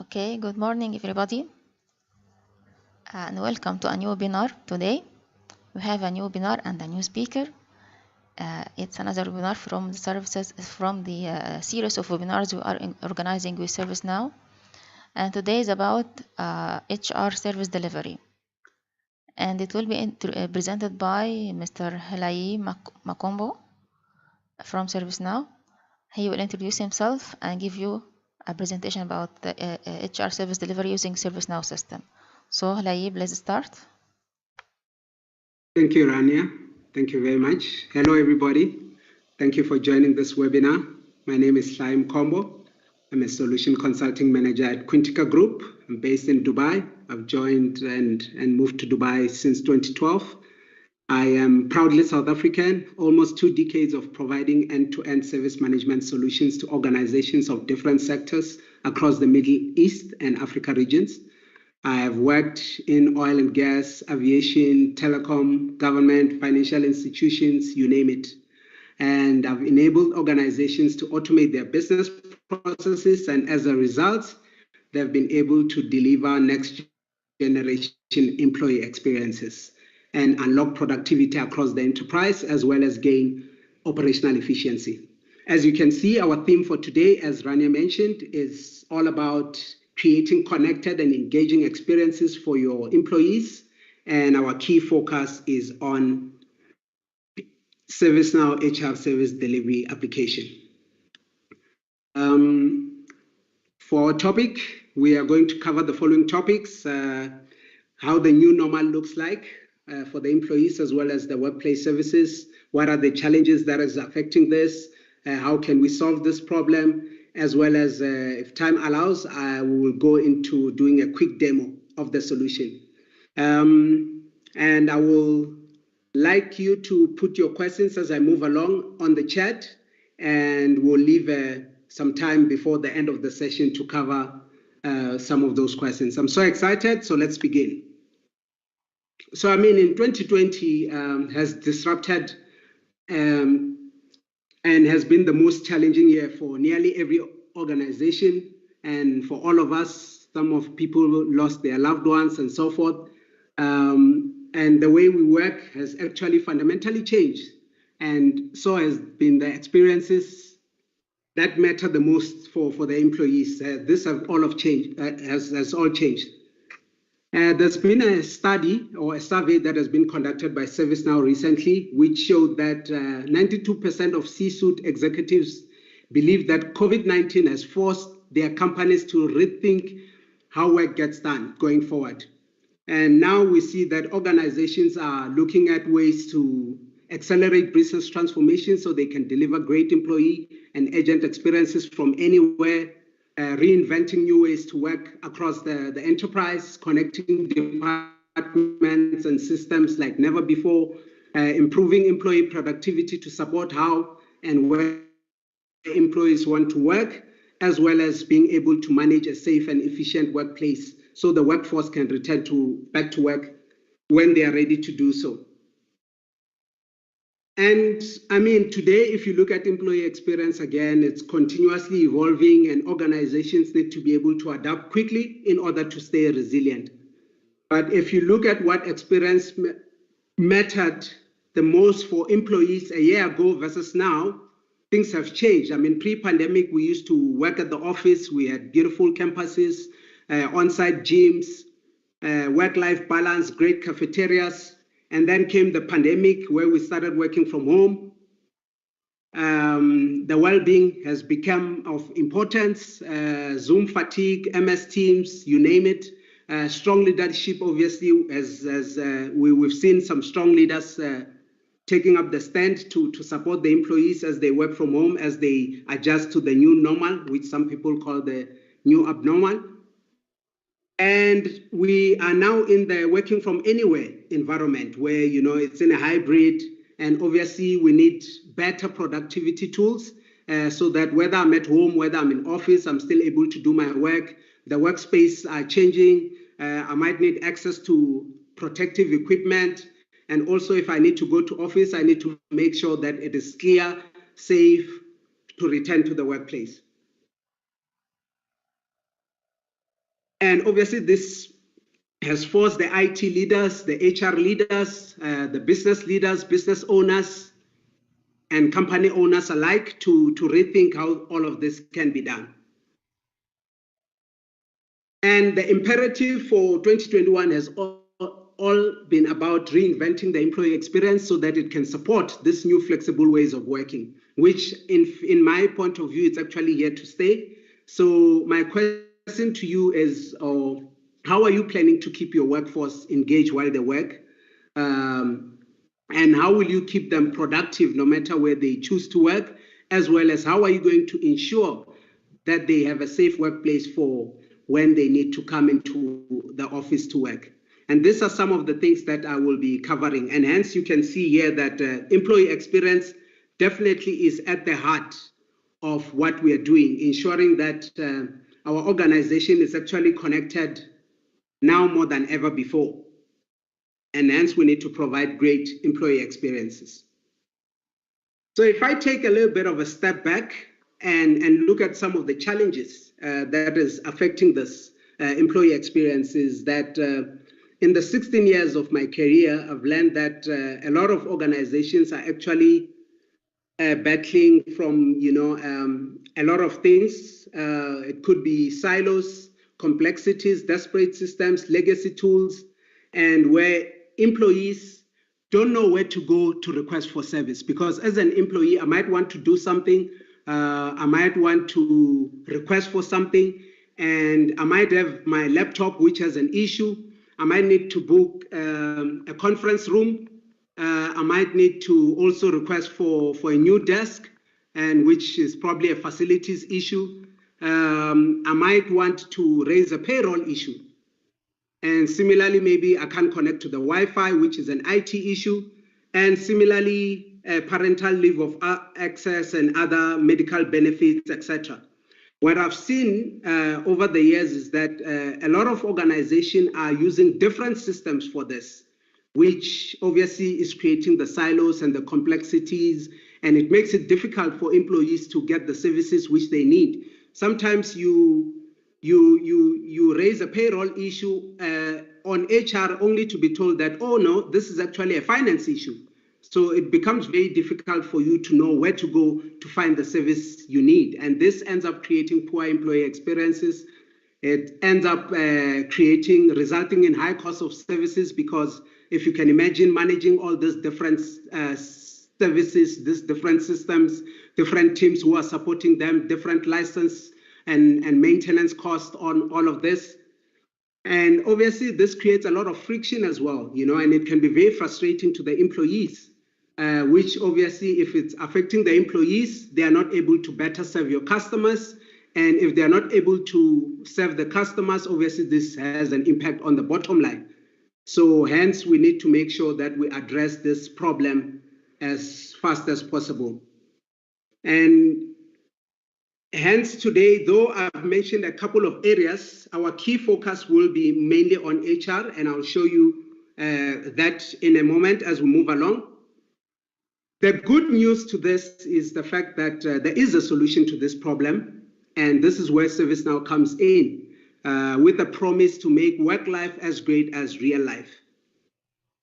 Okay, good morning everybody, and welcome to a new webinar. Today we have a new webinar and a new speaker. It's another webinar from the services from the series of webinars we are organizing with ServiceNow, and today is about HR Service Delivery, and it will be presented by Mr. Hlayi Mkhombo from ServiceNow. He will introduce himself and give you a presentation about the HR Service Delivery using ServiceNow system. So Hlayi, please start. Thank you, Rania. Thank you very much. Hello, everybody. Thank you for joining this webinar. My name is Hlayi Mkhombo. I'm a solution consulting manager at Quintica Group. I'm based in Dubai. I've joined and moved to Dubai since 2012. I am proudly South African, almost 2 decades of providing end-to-end service management solutions to organizations of different sectors across the Middle East and Africa regions. I have worked in oil and gas, aviation, telecom, government, financial institutions, you name it. And I've enabled organizations to automate their business processes, and as a result, they've been able to deliver next generation employee experiences and unlock productivity across the enterprise, as well as gain operational efficiency. As you can see, our theme for today, as Rania mentioned, is all about creating connected and engaging experiences for your employees. And our key focus is on ServiceNow HR Service Delivery application. For our topic, we are going to cover the following topics: how the new normal looks like for the employees as well as the workplace services. What are the challenges that is affecting this? How can we solve this problem? As well as, if time allows, we will go into doing a quick demo of the solution. And I will like you to put your questions as I move along on the chat, and we'll leave some time before the end of the session to cover some of those questions. I'm so excited, so let's begin. So, I mean, in 2020 has disrupted and has been the most challenging year for nearly every organization, and for all of us. Some of people lost their loved ones and so forth. And the way we work has actually fundamentally changed. And so has been the experiences that matter the most for the employees. This has all changed. Has all changed. There's been a study or a survey that has been conducted by ServiceNow recently, which showed that 92% of C-suite executives believe that COVID-19 has forced their companies to rethink how work gets done going forward. And now we see that organizations are looking at ways to accelerate business transformation so they can deliver great employee and agent experiences from anywhere, reinventing new ways to work across the enterprise, connecting departments and systems like never before, improving employee productivity to support how and where employees want to work, as well as being able to manage a safe and efficient workplace so the workforce can return back to work when they are ready to do so. And I mean, today, if you look at employee experience, again, it's continuously evolving, and organizations need to be able to adapt quickly in order to stay resilient. But if you look at what experience mattered the most for employees a year ago versus now, things have changed. I mean, pre-pandemic, we used to work at the office. We had beautiful campuses, on-site gyms, work-life balance, great cafeterias. And then came the pandemic, where we started working from home. The well-being has become of importance, Zoom fatigue, MS Teams, you name it. Strong leadership, obviously, as we've seen some strong leaders taking up the stand to support the employees as they work from home, as they adjust to the new normal, which some people call the new abnormal. And we are now in the working from anywhere environment where, you know, it's in a hybrid, and obviously we need better productivity tools so that whether I'm at home, whether I'm in office, I'm still able to do my work. The workspace are changing. I might need access to protective equipment. And also, if I need to go to office, I need to make sure that it is clear, safe to return to the workplace. And obviously this has forced the IT leaders, the HR leaders, the business leaders, business owners, and company owners alike to rethink how all of this can be done. And the imperative for 2021 has all been about reinventing the employee experience so that it can support these new flexible ways of working, which in my point of view, it's actually here to stay. So my question to you is, how are you planning to keep your workforce engaged while they work? And how will you keep them productive no matter where they choose to work, as well as how are you going to ensure that they have a safe workplace for when they need to come into the office to work? And these are some of the things that I will be covering. And hence you can see here that employee experience definitely is at the heart of what we are doing, ensuring that our organization is actually connected now more than ever before. And hence we need to provide great employee experiences. So if I take a little bit of a step back and look at some of the challenges that is affecting this employee experiences, that in the 16 years of my career, I've learned that a lot of organizations are actually battling from, a lot of things. It could be silos, complexities, disparate systems, legacy tools, and where employees don't know where to go to request for service. Because as an employee, I might want to do something, I might want to request for something, and I might have my laptop which has an issue. I might need to book a conference room. I might need to also request for a new desk, and which is probably a facilities issue. I might want to raise a payroll issue. And similarly, maybe I can't connect to the Wi-Fi, which is an IT issue. And similarly, parental leave of access and other medical benefits, etc. What I've seen over the years is that a lot of organizations are using different systems for this, which obviously is creating the silos and the complexities, and it makes it difficult for employees to get the services which they need. Sometimes you raise a payroll issue on HR only to be told that, oh no, this is actually a finance issue. So it becomes very difficult for you to know where to go to find the service you need. And this ends up creating poor employee experiences. It ends up resulting in high cost of services, because if you can imagine managing all these different services, these different systems, different teams who are supporting them, different license and maintenance costs on all of this. And obviously this creates a lot of friction as well, and it can be very frustrating to the employees, which obviously if it's affecting the employees, they are not able to better serve your customers. And if they are not able to serve the customers, obviously this has an impact on the bottom line. So hence we need to make sure that we address this problem as fast as possible. And hence today, though I've mentioned a couple of areas, our key focus will be mainly on HR, and I'll show you that in a moment as we move along. The good news to this is the fact that there is a solution to this problem, and this is where ServiceNow comes in, with a promise to make work life as great as real life,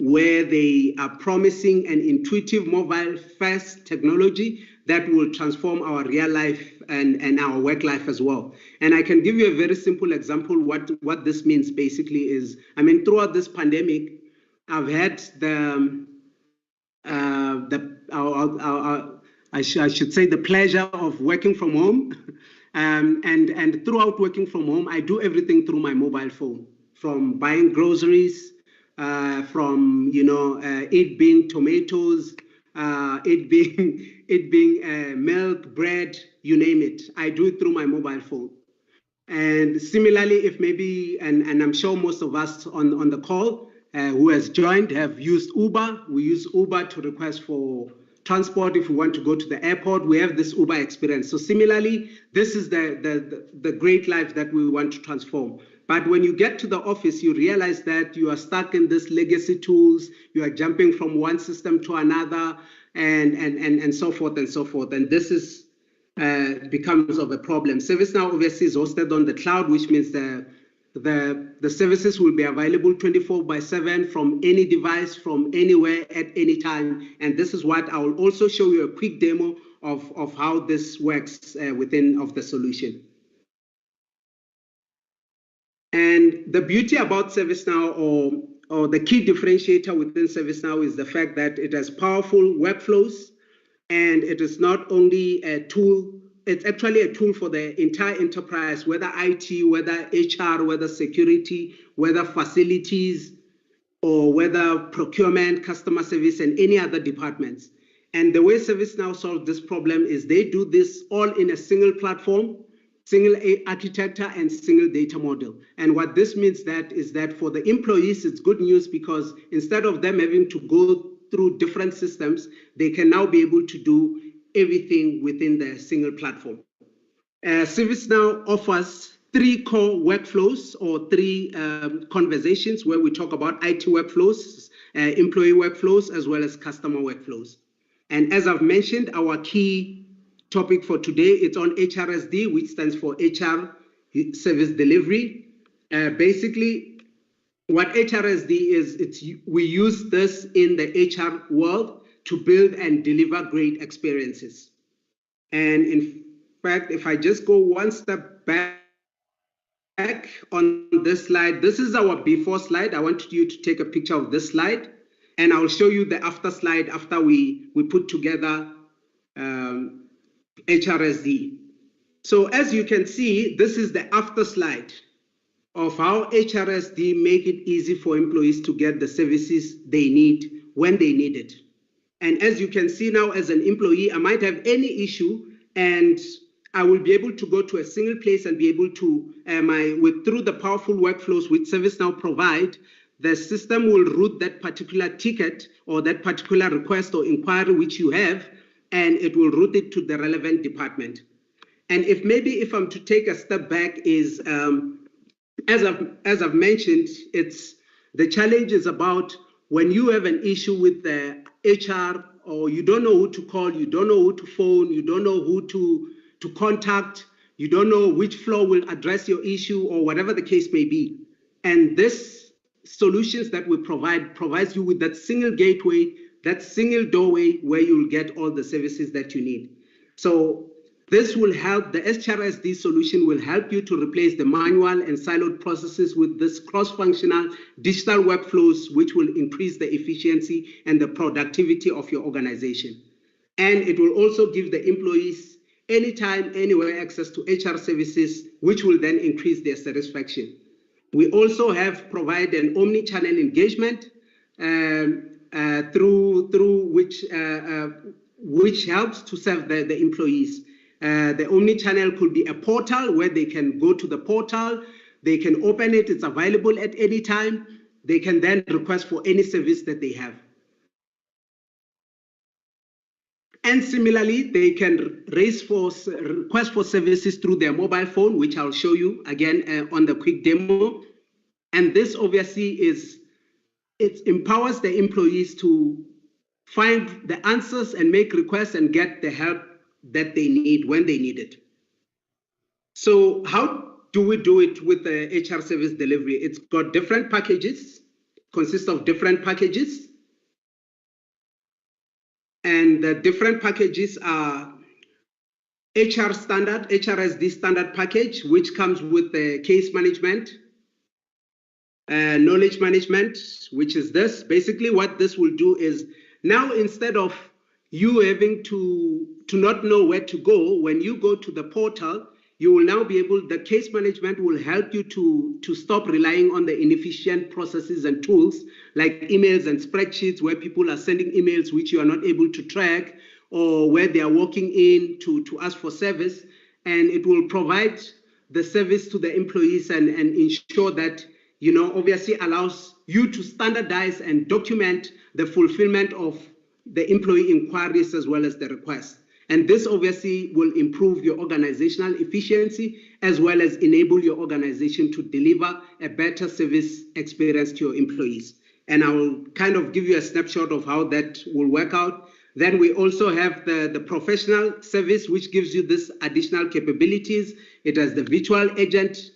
where they are promising an intuitive mobile-first technology that will transform our real life and our work life as well. And I can give you a very simple example. What this means basically is, throughout this pandemic, I've had I should say the pleasure of working from home. And throughout working from home, I do everything through my mobile phone, from buying groceries, from it being tomatoes, it being milk, bread, you name it. I do it through my mobile phone. And similarly, if maybe, and I'm sure most of us on the call who has joined have used Uber. We use Uber to request for transport. If we want to go to the airport, we have this Uber experience. So similarly, this is the great life that we want to transform. But when you get to the office, you realize that you are stuck in this legacy tools, you are jumping from one system to another, and so forth and so forth. And this is becomes of a problem. ServiceNow obviously is hosted on the cloud, which means the The services will be available 24/7 from any device, from anywhere, at any time. And this is what I will also show you a quick demo of how this works within the solution. And the beauty about ServiceNow, or the key differentiator within ServiceNow, is the fact that it has powerful workflows, and it is not only a tool, it's actually a tool for the entire enterprise, whether IT, whether HR, whether security, whether facilities, or whether procurement, customer service, and any other departments. And the way ServiceNow solves this problem is they do this all in a single platform, single architecture, and single data model. And what this means is that for the employees, it's good news, because instead of them having to go through different systems, they can now be able to do everything within the single platform. ServiceNow offers 3 core workflows, or 3 conversations where we talk about IT workflows, employee workflows, as well as customer workflows. And as I've mentioned, our key topic for today, it's on HRSD, which stands for HR Service Delivery. Basically, what HRSD is, we use this in the HR world to build and deliver great experiences. And in fact, if I just go one step back on this slide, this is our before slide. I want you to take a picture of this slide, and I'll show you the after slide after we put together HRSD. So as you can see, this is the after slide of how HRSD make it easy for employees to get the services they need when they need it. And as you can see now, as an employee, I might have any issue, and I will be able to go to a single place and be able to, through the powerful workflows which ServiceNow provide, the system will route that particular ticket or that particular request or inquiry which you have, and it will route it to the relevant department. And if I'm to take a step back, is as I've mentioned, it's the challenge is about when you have an issue with the HR, or you don't know who to call, you don't know who to phone, you don't know who to contact, you don't know which floor will address your issue, or whatever the case may be. And this solutions that we provides you with that single gateway, that single doorway where you'll get all the services that you need. So this will help, the HRSD solution will help you to replace the manual and siloed processes with this cross-functional digital workflows, which will increase the efficiency and the productivity of your organization. And it will also give the employees anytime, anywhere access to HR services, which will then increase their satisfaction. We also have provided an omnichannel engagement through which helps to serve the employees. The Omnichannel could be a portal where they can go to the portal, they can open it, it's available at any time, they can then request for any service that they have. And similarly, they can request for services through their mobile phone, which I'll show you again on the quick demo. And this obviously it empowers the employees to find the answers and make requests and get the help that they need when they need it. So how do we do it with the HR service delivery? It's got different packages, consists of different packages. And the different packages are HR standard, HRSD standard package, which comes with the case management, knowledge management, which is this. Basically what this will do is now instead of you having to not know where to go, when you go to the portal, you will now be able, the case management will help you to stop relying on the inefficient processes and tools like emails and spreadsheets where people are sending emails which you are not able to track, or where they are walking in to ask for service. And it will provide the service to the employees and ensure that, you know, obviously allows you to standardize and document the fulfillment of the employee inquiries as well as the requests. And this obviously will improve your organizational efficiency as well as enable your organization to deliver a better service experience to your employees. And I will kind of give you a snapshot of how that will work out. Then we also have the professional service, which gives you this additional capabilities. It has the virtual agent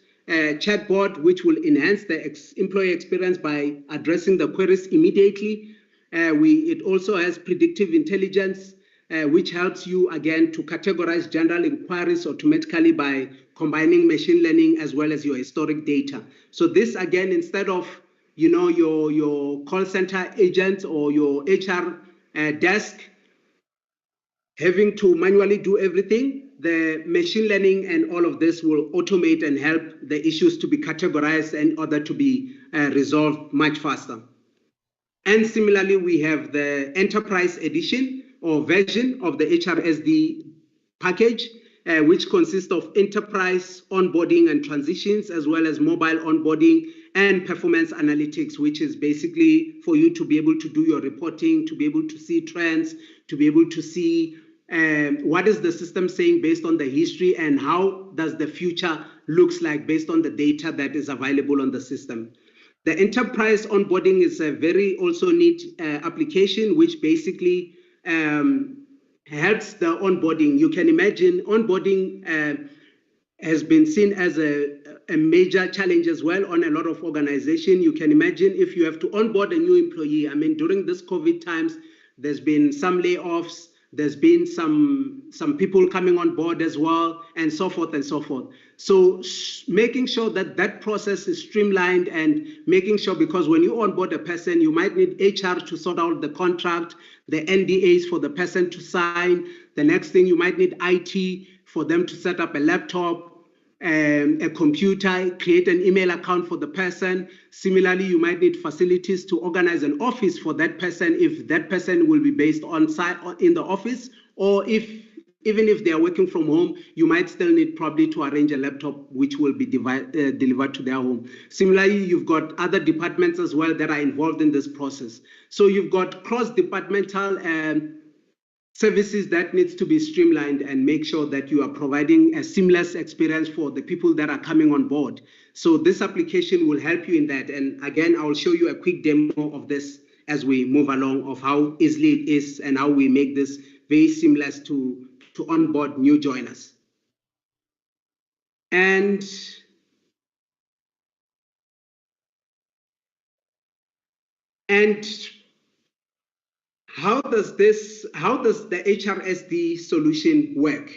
chatbot, which will enhance the employee experience by addressing the queries immediately. It also has predictive intelligence, which helps you, again, to categorize general inquiries automatically by combining machine learning as well as your historic data. So this, again, instead of your call center agent or your HR desk having to manually do everything, the machine learning and all of this will automate and help the issues to be categorized in order to be resolved much faster. And similarly, we have the enterprise edition or version of the HRSD package, which consists of enterprise onboarding and transitions, as well as mobile onboarding and performance analytics, which is basically for you to be able to do your reporting, to be able to see trends, to be able to see what is the system saying based on the history, and how does the future looks like based on the data that is available on the system. The enterprise onboarding is a very also neat application, which basically helps the onboarding. You can imagine onboarding has been seen as a major challenge as well on a lot of organizations. You can imagine if you have to onboard a new employee. I mean, during this COVID times, there's been some layoffs, there's been some people coming on board as well, and so forth and so forth. So making sure that that process is streamlined, and making sure, because when you onboard a person, you might need HR to sort out the contract, the NDAs for the person to sign. The next thing, you might need IT for them to set up a laptop, a computer, create an email account for the person. Similarly, you might need facilities to organize an office for that person, if that person will be based on site in the office, or even if they are working from home, you might still need probably to arrange a laptop which will be delivered to their home. Similarly, you've got other departments as well that are involved in this process. So you've got cross-departmental services that needs to be streamlined, and make sure that you are providing a seamless experience for the people that are coming on board. So this application will help you in that. And again, I'll show you a quick demo of this as we move along, of how easily it is and how we make this very seamless to onboard new joiners. And how does the HRSD solution work?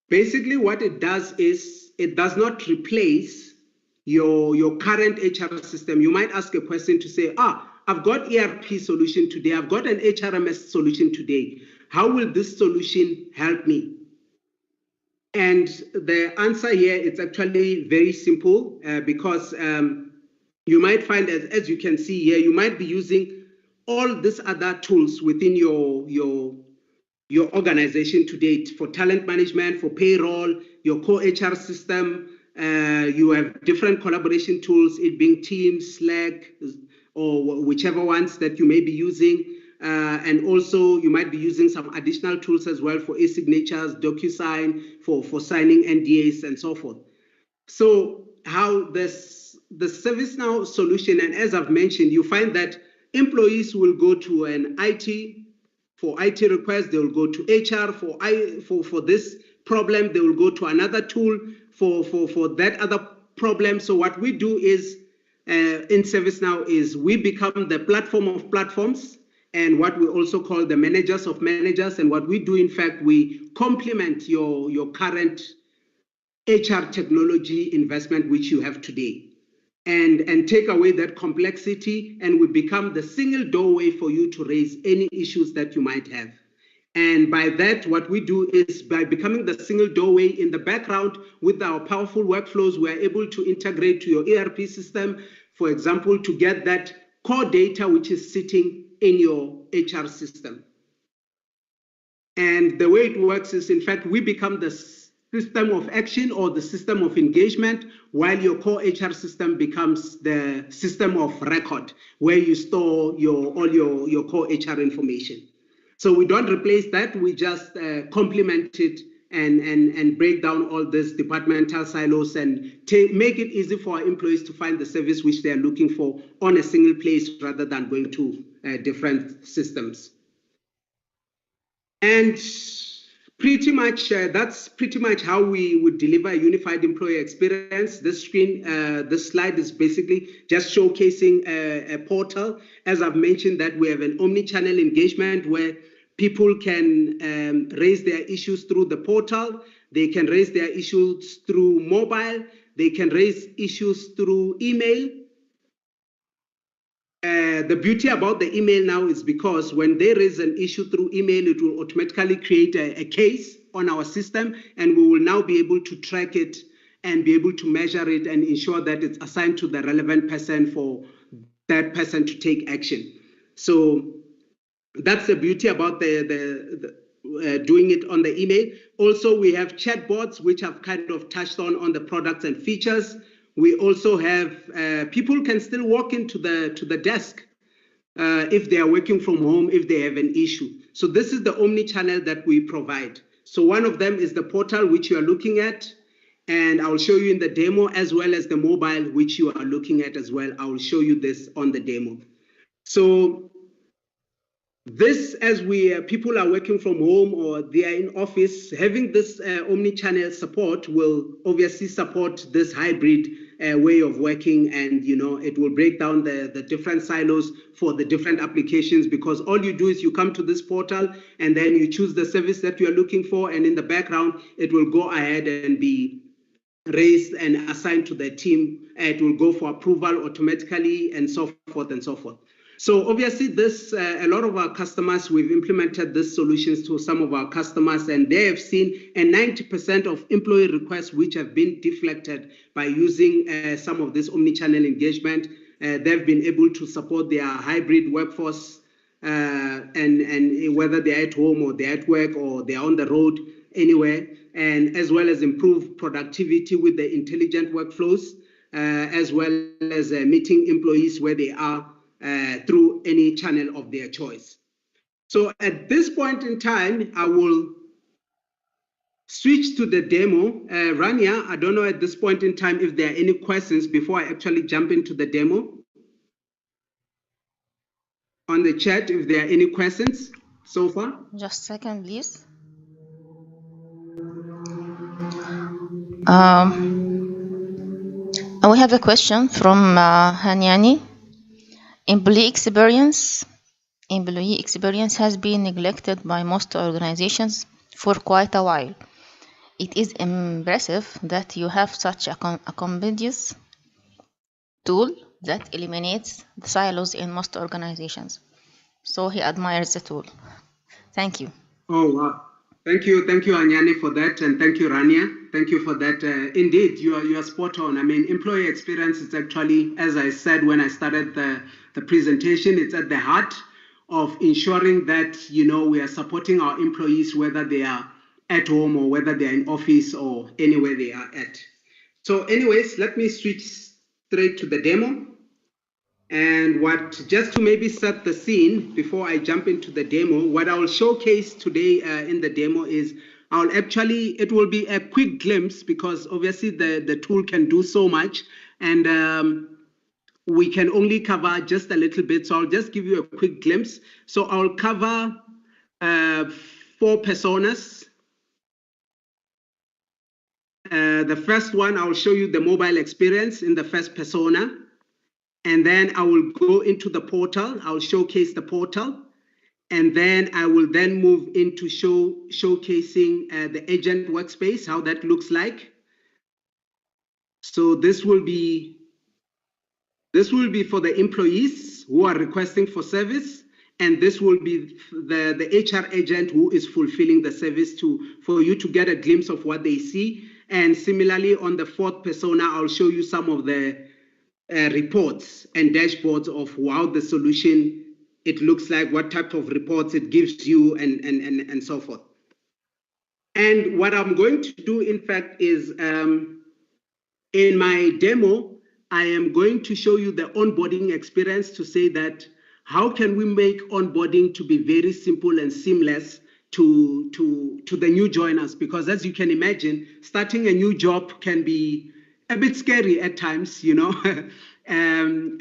Basically, what it does is it does not replace your current HR system. You might ask a question to say, I've got ERP solution today, I've got an HRMS solution today. How will this solution help me? And the answer here is actually very simple, because you might find, as you can see here, you might be using all these other tools within your organization to date, for talent management, for payroll, your core HR system. You have different collaboration tools, it being Teams, Slack, or whichever ones that you may be using. And also you might be using some additional tools as well for e-signatures, DocuSign, for signing NDAs and so forth. So how the ServiceNow solution, and as I've mentioned, you find that employees will go to an IT for IT requests, they will go to HR for this problem, they will go to another tool for that other problem. So what we do is in ServiceNow is we become the platform of platforms, and what we also call the managers of managers. And what we do, in fact, we complement your current HR technology investment which you have today, and take away that complexity, and we become the single doorway for you to raise any issues that you might have. And by that, what we do is, by becoming the single doorway in the background with our powerful workflows, we are able to integrate to your ERP system, for example, to get that core data which is sitting in your HR system. And the way it works is, in fact, we become the system of action or the system of engagement, while your core HR system becomes the system of record, where you store all your core HR information. So we don't replace that, we just complement it and break down all these departmental silos, and make it easy for our employees to find the service which they are looking for on a single place, rather than going to different systems. And pretty much, that's pretty much how we would deliver a unified employee experience. This screen, this slide is basically just showcasing a portal. As I've mentioned, that we have an omni-channel engagement where people can raise their issues through the portal. They can raise their issues through mobile. They can raise issues through email. The beauty about the email now is because when they raise an issue through email, it will automatically create a case on our system, and we will now be able to track it and be able to measure it and ensure that it's assigned to the relevant person for that person to take action. So that's the beauty about doing it on the email. Also, we have chatbots, which I've kind of touched on the products and features. We also have people can still walk into the desk if they are working from home, if they have an issue. So this is the omni-channel that we provide. So one of them is the portal, which you are looking at, and I'll show you in the demo, as well as the mobile, which you are looking at as well. I will show you this on the demo. So this, as people are working from home or they are in office, having this omni-channel support will obviously support this hybrid way of working, and it will break down the different silos for the different applications, because all you do is you come to this portal and then you choose the service that you are looking for, and in the background it will go ahead and be raised and assigned to the team. It will go for approval automatically, and so forth and so forth. So obviously this, a lot of our customers, we've implemented these solutions to some of our customers, and they have seen a 90% of employee requests which have been deflected by using some of this omni-channel engagement. They've been able to support their hybrid workforce, and whether they're at home or they're at work or they're on the road, anywhere, and as well as improve productivity with the intelligent workflows, as well as meeting employees where they are, through any channel of their choice. So at this point in time, I will switch to the demo. Rania, I don't know at this point in time if there are any questions before I actually jump into the demo. On the chat, if there are any questions so far. Just a second, please. We have a question from Hanyani. Employee experience has been neglected by most organizations for quite a while. It is impressive that you have such a compendious tool that eliminates the silos in most organizations. So he admires the tool. Thank you. Oh, wow. Thank you, Anyani, for that, and thank you, Rania. Thank you for that. Indeed, you are spot on. I mean, employee experience is actually, as I said when I started the presentation, it's at the heart of ensuring that we are supporting our employees, whether they are at home or whether they are in office or anywhere they are at. So, anyways, let me switch straight to the demo. And just to maybe set the scene before I jump into the demo, what I will showcase today in the demo is it will be a quick glimpse, because obviously the tool can do so much, and we can only cover just a little bit. So I'll just give you a quick glimpse. So I'll cover 4 personas. The first one, I'll show you the mobile experience in the first persona. And then I will go into the portal. I'll showcase the portal. And then I will then move into showcasing the agent workspace, how that looks like. So this will be for the employees who are requesting for service. And this will be the HR agent who is fulfilling the service for you to get a glimpse of what they see. And similarly, on the 4th persona, I'll show you some of the reports and dashboards of how the solution it looks like, what type of reports it gives you, and so forth. And what I'm going to do, in fact, is in my demo, I am going to show you the onboarding experience to say that how can we make onboarding to be very simple and seamless to the new joiners, because as you can imagine, starting a new job can be a bit scary at times, You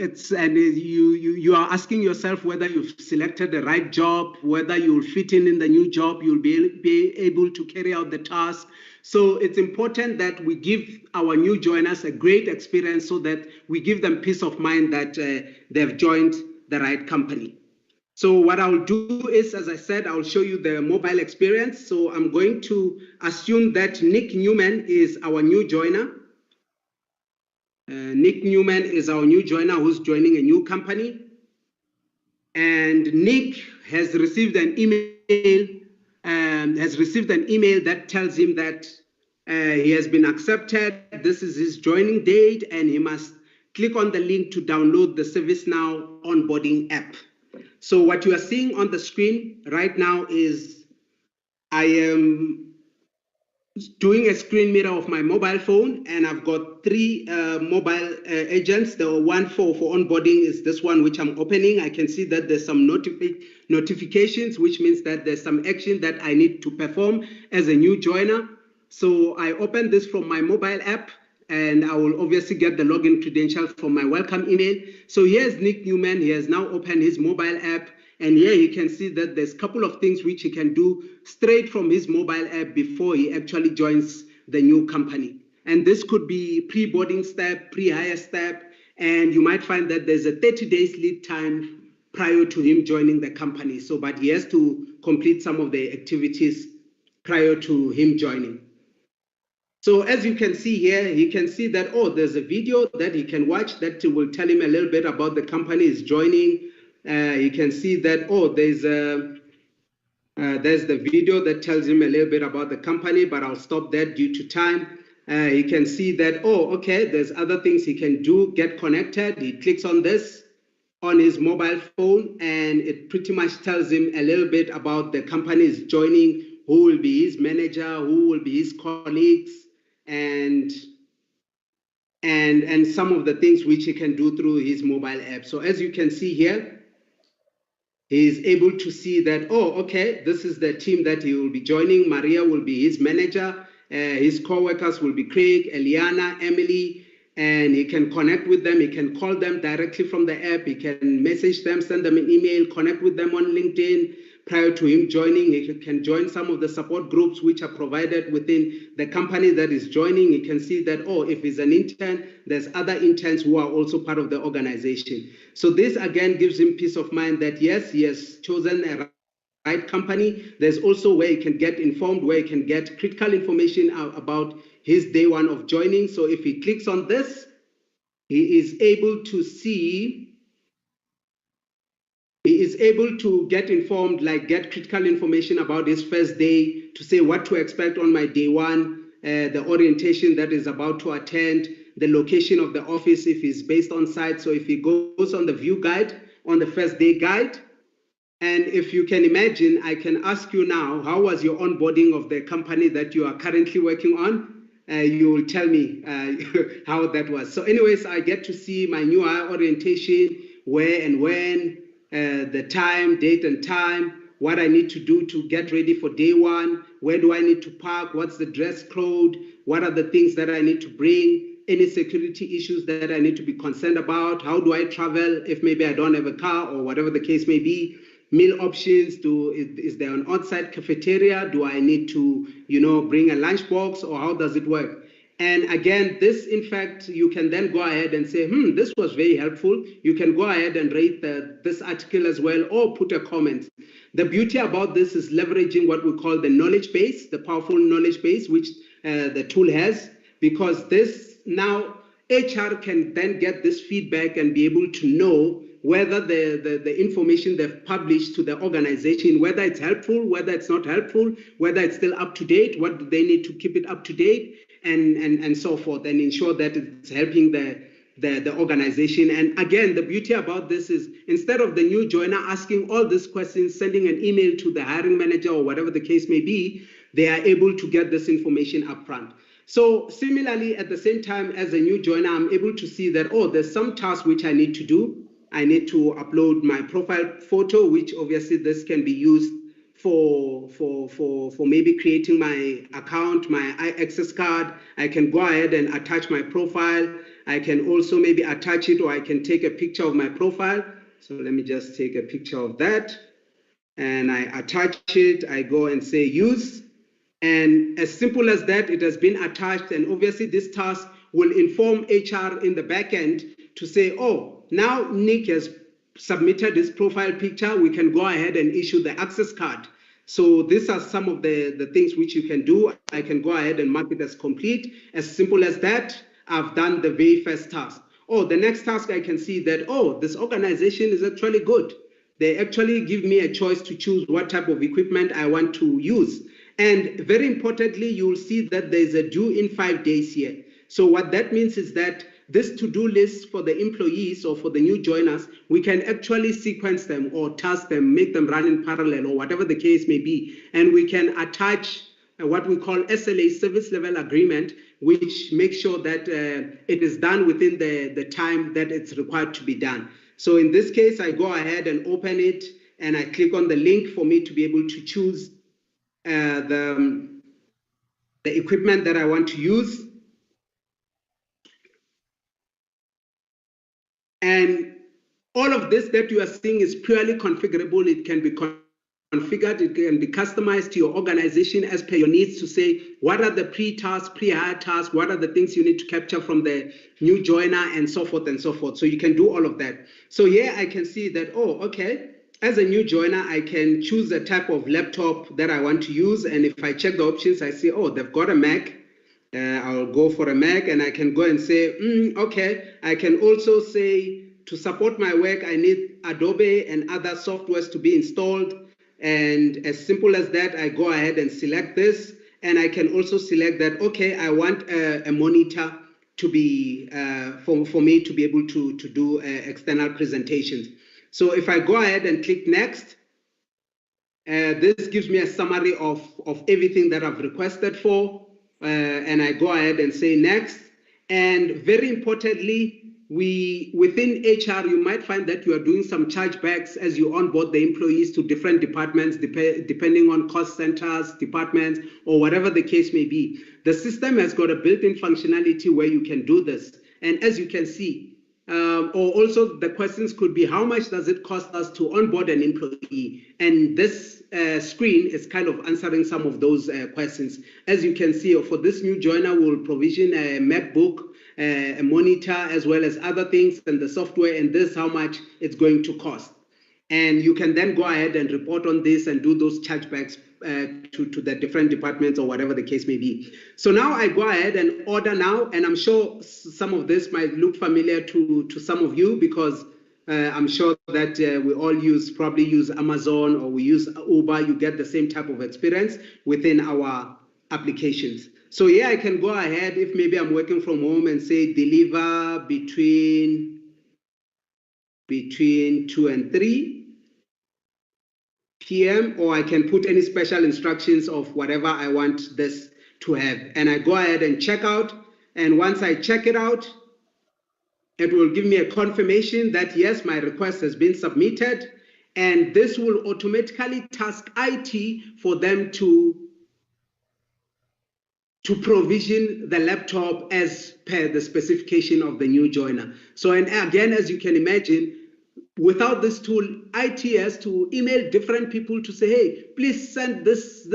are asking yourself whether you've selected the right job, whether you'll fit in the new job, you'll be able to carry out the task. So it's important that we give our new joiners a great experience so that we give them peace of mind that they've joined the right company. So what I'll do is, as I said, I'll show you the mobile experience. So I'm going to assume that Nick Newman is our new joiner. Nick Newman is our new joiner who's joining a new company. And Nick has received an email, that tells him that he has been accepted. This is his joining date, and he must click on the link to download the ServiceNow onboarding app. So what you are seeing on the screen right now is I am doing a screen mirror of my mobile phone, and I've got three mobile agents. The one for onboarding is this one, which I'm opening. I can see that there's some notifications, which means that there's some action that I need to perform as a new joiner. So I open this from my mobile app, and I will obviously get the login credentials from my welcome email. So here's Nick Newman. He has now opened his mobile app. And here you can see that there's a couple of things which he can do straight from his mobile app before he actually joins the new company. And this could be pre-boarding step, pre-hire step, and you might find that there's a 30 days lead time prior to him joining the company. So, but he has to complete some of the activities prior to him joining. So as you can see here, he can see that, oh, there's a video that he can watch that will tell him a little bit about the company he's joining. You can see that, oh, there's the video that tells him a little bit about the company, but I'll stop that due to time. You can see that, oh, okay, there's other things he can do, get connected. He clicks on this on his mobile phone, and it pretty much tells him a little bit about the company he's joining, who will be his manager, who will be his colleagues, and some of the things which he can do through his mobile app. So as you can see here, he is able to see that, oh, okay, this is the team that he will be joining. Maria will be his manager. His co-workers will be Craig, Eliana, Emily, and he can connect with them. He can call them directly from the app. He can message them, send them an email, connect with them on LinkedIn. Prior to him joining, he can join some of the support groups which are provided within the company that is joining. He can see that, oh, if he's an intern, there's other interns who are also part of the organization. So this, again, gives him peace of mind that, yes, he has chosen a right company. There's also where he can get informed, where he can get critical information about his day one of joining. So if he clicks on this, he is able to see, he is able to get informed, like get critical information about his first day, to say what to expect on my day one, the orientation that is about to attend, the location of the office if he's based on site. So if he goes on the view guide, on the first day guide, and if you can imagine, I can ask you now, how was your onboarding of the company that you are currently working on? You will tell me how that was. So anyways, I get to see my new hire orientation, where and when, the time, date and time, what I need to do to get ready for day one, where do I need to park, what's the dress code, what are the things that I need to bring, any security issues that I need to be concerned about, how do I travel if maybe I don't have a car or whatever the case may be, meal options, is there an on-site cafeteria, do I need to, bring a lunchbox, or how does it work? And again, this, in fact, you can then go ahead and say, this was very helpful. You can go ahead and rate this article as well, or put a comment. The beauty about this is leveraging what we call the knowledge base, the powerful knowledge base, which the tool has, because this now HR can then get this feedback and be able to know whether the information they've published to the organization, whether it's helpful, whether it's not helpful, whether it's still up to date, what do they need to keep it up to date, and so forth, and ensure that it's helping the organization. And again, the beauty about this is, instead of the new joiner asking all these questions, sending an email to the hiring manager or whatever the case may be, they are able to get this information upfront. So similarly, at the same time as a new joiner, I'm able to see that, oh, there's some tasks which I need to do. I need to upload my profile photo, which obviously this can be used for maybe creating my account, my access card. I can go ahead and attach my profile. I can also maybe attach it, or I can take a picture of my profile. So let me just take a picture of that. And I attach it, I go and say use. And as simple as that, it has been attached. And obviously this task will inform HR in the back end to say, oh, now Nick has submitted his profile picture, we can go ahead and issue the access card. So these are some of the things which you can do. I can go ahead and mark it as complete. As simple as that, I've done the very first task. Oh, the next task I can see that, oh, this organization is actually good. They actually give me a choice to choose what type of equipment I want to use. And very importantly, you'll see that there's a due in 5 days here. So what that means is that this to-do list for the employees or for the new joiners, we can actually sequence them or task them, make them run in parallel or whatever the case may be. And we can attach what we call SLA, service level agreement, which makes sure that it is done within the time that it's required to be done. So in this case, I go ahead and open it and I click on the link for me to be able to choose the equipment that I want to use. And all of this that you are seeing is purely configurable. It can be configured, it can be customized to your organization as per your needs to say, what are the pre-tasks, pre-hire tasks, what are the things you need to capture from the new joiner and so forth and so forth. So you can do all of that. So here I can see that, oh, okay, as a new joiner, I can choose the type of laptop that I want to use. And if I check the options, I see, oh, they've got a Mac. I'll go for a Mac and I can go and say, okay, I can also say to support my work, I need Adobe and other softwares to be installed. And as simple as that, I go ahead and select this. And I can also select that, okay, I want a monitor to be, for me to be able to do external presentations. So if I go ahead and click next, this gives me a summary of everything that I've requested for. And I go ahead and say next. And very importantly, within HR, you might find that you are doing some chargebacks as you onboard the employees to different departments, depending on cost centers, departments, or whatever the case may be. The system has got a built-in functionality where you can do this. And as you can see, or also the questions could be, how much does it cost us to onboard an employee? And this screen is kind of answering some of those questions. As you can see, for this new joiner, we'll provision a MacBook, a monitor, as well as other things and the software, and this is how much it's going to cost. And you can then go ahead and report on this and do those chargebacks to the different departments or whatever the case may be. So now I go ahead and order now, and I'm sure some of this might look familiar to some of you because I'm sure that we all probably use Amazon or we use Uber. You get the same type of experience within our applications. So here I can go ahead if maybe I'm working from home and say deliver between 2 and 3 p.m. or I can put any special instructions of whatever I want this to have. And I go ahead and check out. And once I check it out, it will give me a confirmation that yes, my request has been submitted. And this will automatically task IT for them to provision the laptop as per the specification of the new joiner. So, and again, as you can imagine, without this tool, IT has to email different people to say, hey, please send this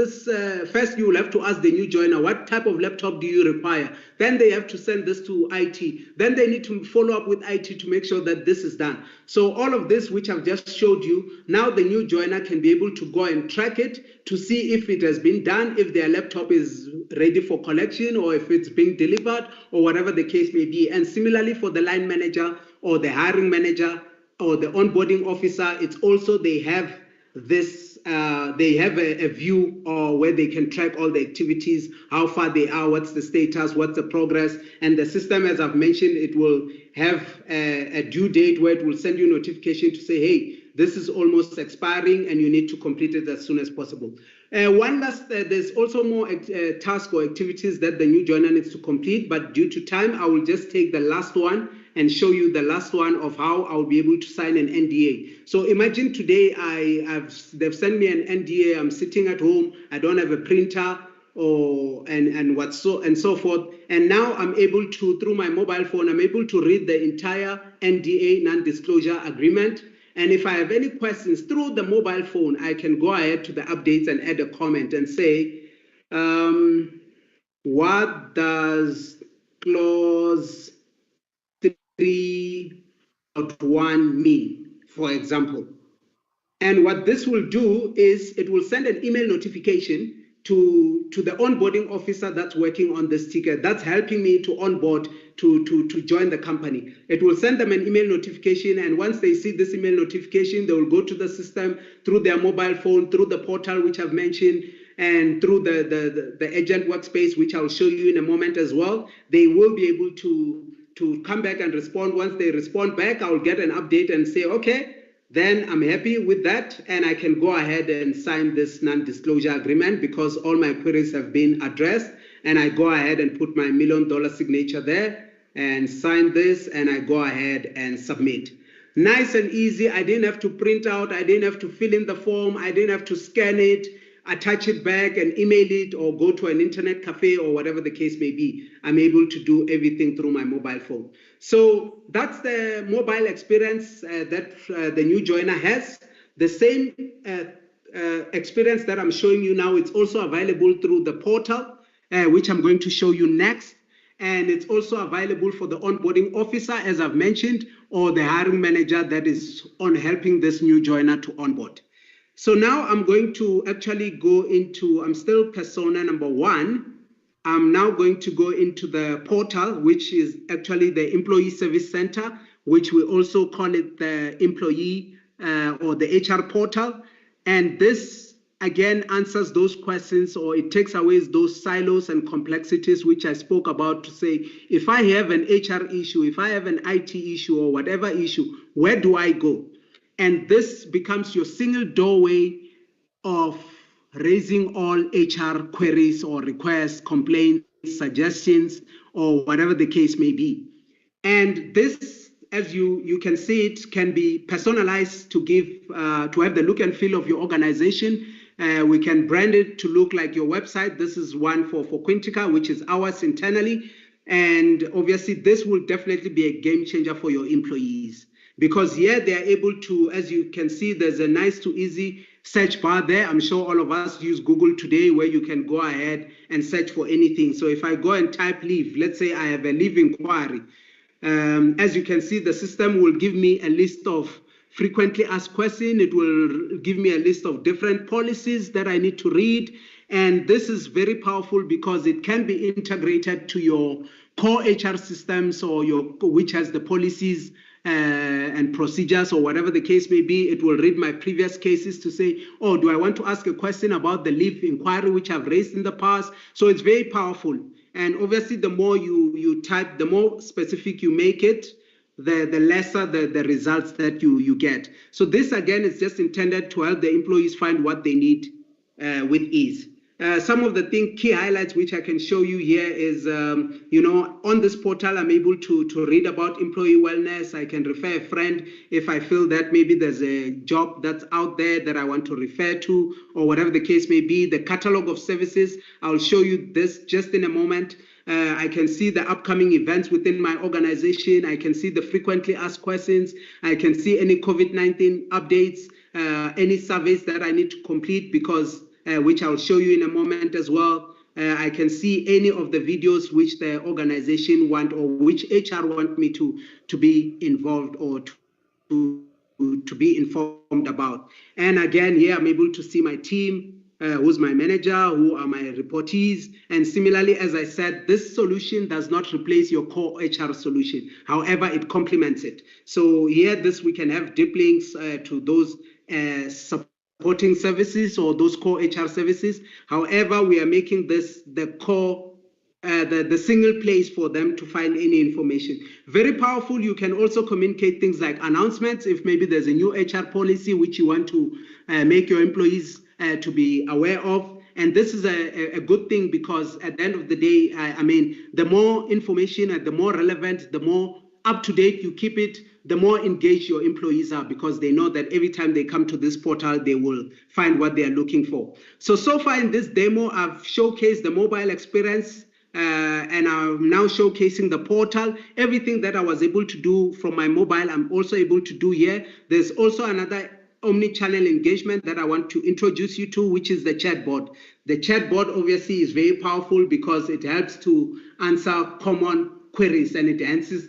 first you will have to ask the new joiner, what type of laptop do you require? Then they have to send this to IT. Then they need to follow up with IT to make sure that this is done. So all of this, which I've just showed you, now the new joiner can be able to go and track it to see if it has been done, if their laptop is ready for collection or if it's being delivered or whatever the case may be. And similarly for the line manager or the hiring manager, or the onboarding officer, it's also they have this, they have a view where they can track all the activities, how far they are, what's the status, what's the progress. And the system, as I've mentioned, it will have a due date where it will send you a notification to say, hey, this is almost expiring and you need to complete it as soon as possible. One last, there's also more tasks or activities that the new joiner needs to complete, but due to time, I will just take the last one and show you the last one of how I'll be able to sign an NDA. So imagine today they've sent me an NDA, I'm sitting at home, I don't have a printer, and so forth. And now I'm able to, through my mobile phone, I'm able to read the entire NDA, non-disclosure agreement. And if I have any questions through the mobile phone, I can go ahead to the updates and add a comment and say, what does clause 3.1 mean, for example? And what this will do is it will send an email notification to the onboarding officer that's working on this ticket, that's helping me to onboard to join the company. It will send them an email notification, and once they see this email notification, they will go to the system through their mobile phone, through the portal which I've mentioned, and through the agent workspace, which I'll show you in a moment as well. They will be able to come back and respond. Once they respond back, I'll get an update and say, okay, then I'm happy with that, and I can go ahead and sign this non-disclosure agreement because all my queries have been addressed, and I go ahead and put my $1 million signature there and sign this, and I go ahead and submit. Nice and easy. I didn't have to print out, I didn't have to fill in the form, I didn't have to scan it, attach it back and email it or go to an internet cafe or whatever the case may be. I'm able to do everything through my mobile phone. So that's the mobile experience that the new joiner has. The same experience that I'm showing you now, it's also available through the portal, which I'm going to show you next. And it's also available for the onboarding officer, as I've mentioned, or the hiring manager that is on helping this new joiner to onboard. So now I'm going to actually go into, I'm still persona number 1. I'm now going to go into the portal, which is actually the Employee Service Center, which we also call it the employee or the HR portal. And this, again, answers those questions, or it takes away those silos and complexities, which I spoke about, to say, if I have an HR issue, if I have an IT issue or whatever issue, where do I go? And this becomes your single doorway of raising all HR queries or requests, complaints, suggestions, or whatever the case may be. And this, as you can see, it can be personalized to give to have the look and feel of your organization. We can brand it to look like your website. This is one for Quintica, which is ours internally. And obviously, this will definitely be a game changer for your employees. Because here they are able to, as you can see, there's a nice to easy search bar there. I'm sure all of us use Google today, where you can go ahead and search for anything. So if I go and type leave, let's say I have a leave inquiry. As you can see, the system will give me a list of frequently asked questions. It will give me a list of different policies that I need to read. And this is very powerful because it can be integrated to your core HR systems, or which has the policies and procedures, or whatever the case may be. It will read my previous cases to say, oh, do I want to ask a question about the leave inquiry which I've raised in the past? So it's very powerful. And obviously, the more you type, the more specific you make it, the lesser the results that you get. So this, again, is just intended to help the employees find what they need with ease. Some of the key highlights which I can show you here is, on this portal, I'm able to read about employee wellness. I can refer a friend if I feel that maybe there's a job that's out there that I want to refer to, or whatever the case may be. The catalog of services, I'll show you this just in a moment. I can see the upcoming events within my organization. I can see the frequently asked questions. I can see any COVID-19 updates, any surveys that I need to complete, because which I'll show you in a moment as well. I can see any of the videos which the organization want, or which HR want me to be involved or to be informed about. And again, here I'm able to see my team, who's my manager, who are my reportees. And similarly, as I said, this solution does not replace your core HR solution. However, it complements it. So here, we can have deep links to those supporting services or those core HR services. However, we are making this the core, the single place for them to find any information. Very powerful. You can also communicate things like announcements. If maybe there's a new HR policy which you want to make your employees to be aware of. And this is a good thing, because at the end of the day, I mean, the more information and the more relevant, the more up to date you keep it, the more engaged your employees are, because they know that every time they come to this portal, they will find what they are looking for. So far in this demo, I've showcased the mobile experience, and I'm now showcasing the portal. Everything that I was able to do from my mobile, I'm also able to do here. There's also another omni-channel engagement that I want to introduce you to, which is the chatbot. The chatbot obviously is very powerful because it helps to answer common queries, and it enhances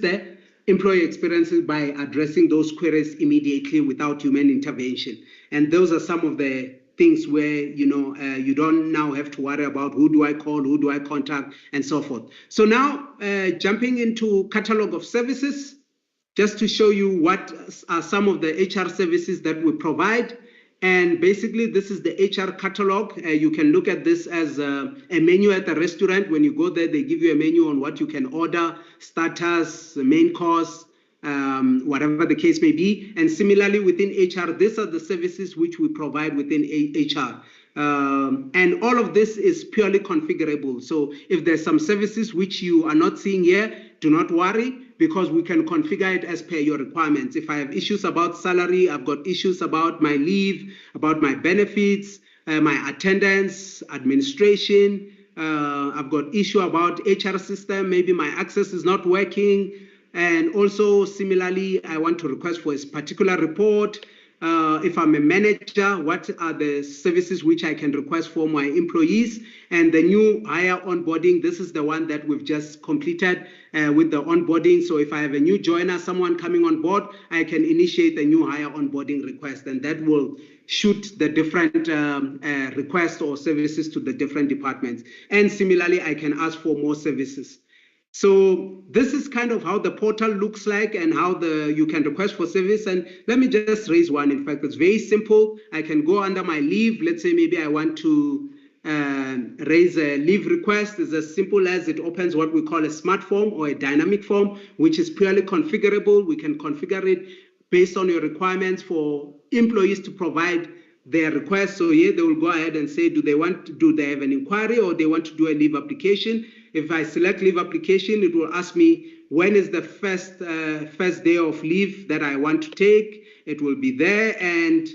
the employee experiences by addressing those queries immediately without human intervention. And those are some of the things where you don't now have to worry about who do I call, who do I contact, and so forth. So now jumping into catalog of services, just to show you what are some of the HR services that we provide. And basically, this is the HR catalog. You can look at this as a menu at a restaurant. When you go there, they give you a menu on what you can order, starters, main course, whatever the case may be. And similarly, within HR, these are the services which we provide within HR. And all of this is purely configurable. So if there's some services which you are not seeing here, do not worry, because we can configure it as per your requirements. If I have issues about salary, I've got issues about my leave, about my benefits, my attendance, administration, I've got issue about HR system, maybe my access is not working. And also similarly, I want to request for a particular report. If I'm a manager, what are the services which I can request for my employees? And the new hire onboarding, this is the one that we've just completed with the onboarding. So if I have a new joiner, someone coming on board, I can initiate a new hire onboarding request, and that will shoot the different requests or services to the different departments. And similarly, I can ask for more services. So this is kind of how the portal looks like and how you can request for service. And let me just raise one. In fact, it's very simple. I can go under my leave. Let's say maybe I want to raise a leave request. It's as simple as it opens what we call a smart form or a dynamic form, which is purely configurable. We can configure it based on your requirements for employees to provide their request. So here they will go ahead and say, do they have an inquiry, or they want to do a leave application? If I select leave application, it will ask me when is the first day of leave that I want to take. It will be there, and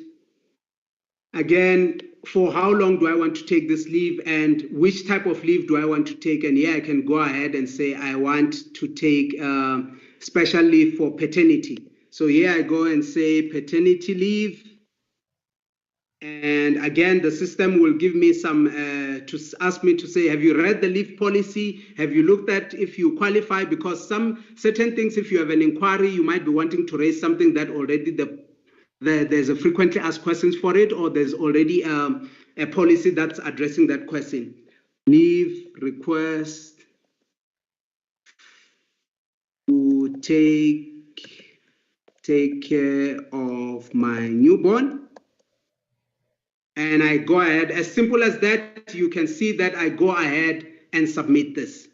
again, for how long do I want to take this leave, and which type of leave do I want to take? And here I can go ahead and say I want to take special leave for paternity. So here I go and say paternity leave. And again, the system will give me some, to ask me to say, have you read the leave policy? Have you looked at if you qualify? Because certain things, if you have an inquiry, you might be wanting to raise something that already there's a frequently asked questions for it, or there's already a policy that's addressing that question. Leave request to take care of my newborn. And I go ahead, as simple as that. You can see that I go ahead and submit this.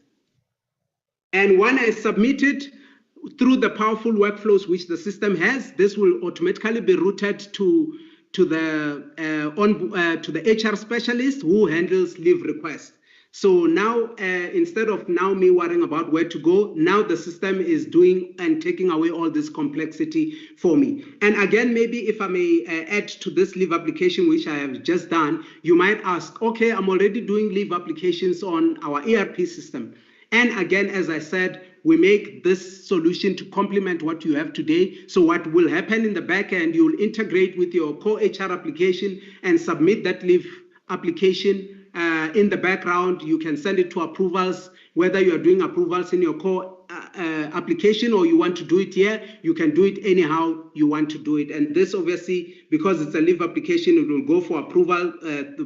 And when I submit it, through the powerful workflows which the system has, this will automatically be routed to the HR specialist who handles leave requests. So now, instead of now me worrying about where to go, now the system is doing and taking away all this complexity for me. And again, maybe if I may add to this leave application, which I have just done, you might ask, okay, I'm already doing leave applications on our ERP system. And again, as I said, we make this solution to complement what you have today. So what will happen in the back end, you'll integrate with your core HR application and submit that leave application. In the background, you can send it to approvals, whether you are doing approvals in your core application or you want to do it here, you can do it anyhow you want to do it. And this obviously, because it's a leave application, it will go for approval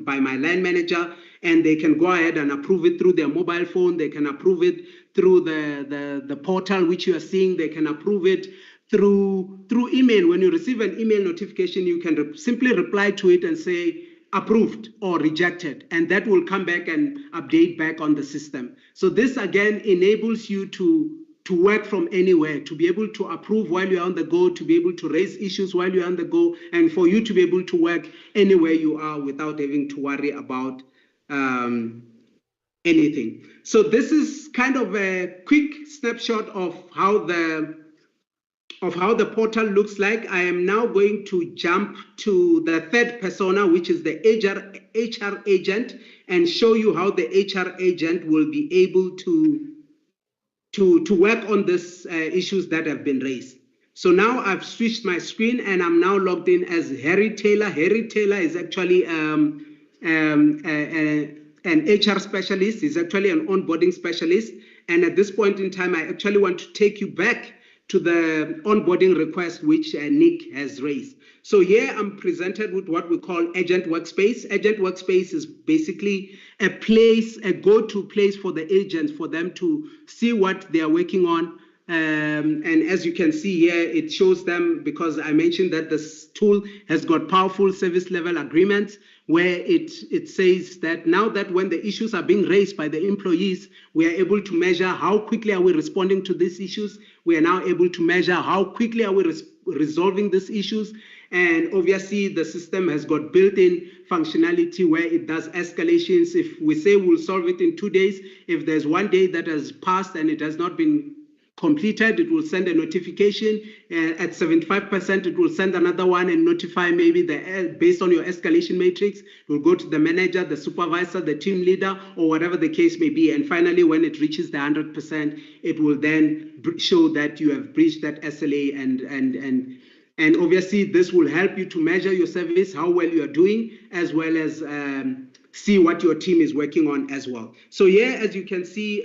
by my line manager, and they can go ahead and approve it through their mobile phone. They can approve it through the portal which you are seeing. They can approve it through email. When you receive an email notification, you can simply reply to it and say, approved or rejected, and that will come back and update back on the system. So this again enables you to work from anywhere, to be able to approve while you're on the go, to be able to raise issues while you're on the go, and for you to be able to work anywhere you are without having to worry about anything. So this is kind of a quick snapshot of how the of how the portal looks like, I am now going to jump to the third persona, which is the HR agent, and show you how the HR agent will be able to work on these issues that have been raised. So now I've switched my screen and I'm now logged in as Harry Taylor. Harry Taylor is actually an HR specialist. He's actually an onboarding specialist. And at this point in time, I actually want to take you back to the onboarding request which Nick has raised. So here I'm presented with what we call Agent Workspace. Agent Workspace is basically a place, a go-to place for the agents, for them to see what they are working on. And as you can see here, it shows them, because I mentioned that this tool has got powerful service level agreements, where it says that now that when the issues are being raised by the employees, we are able to measure how quickly are we responding to these issues. We are now able to measure how quickly are we resolving these issues. And obviously the system has got built-in functionality where it does escalations. If we say we'll solve it in 2 days, if there's 1 day that has passed and it has not been completed, it will send a notification. At 75%, it will send another one and notify maybe based on your escalation matrix. It will go to the manager, the supervisor, the team leader, or whatever the case may be. And finally, when it reaches the 100%, it will then show that you have breached that SLA. And obviously, this will help you to measure your service, how well you are doing, as well as see what your team is working on as well. So here, as you can see,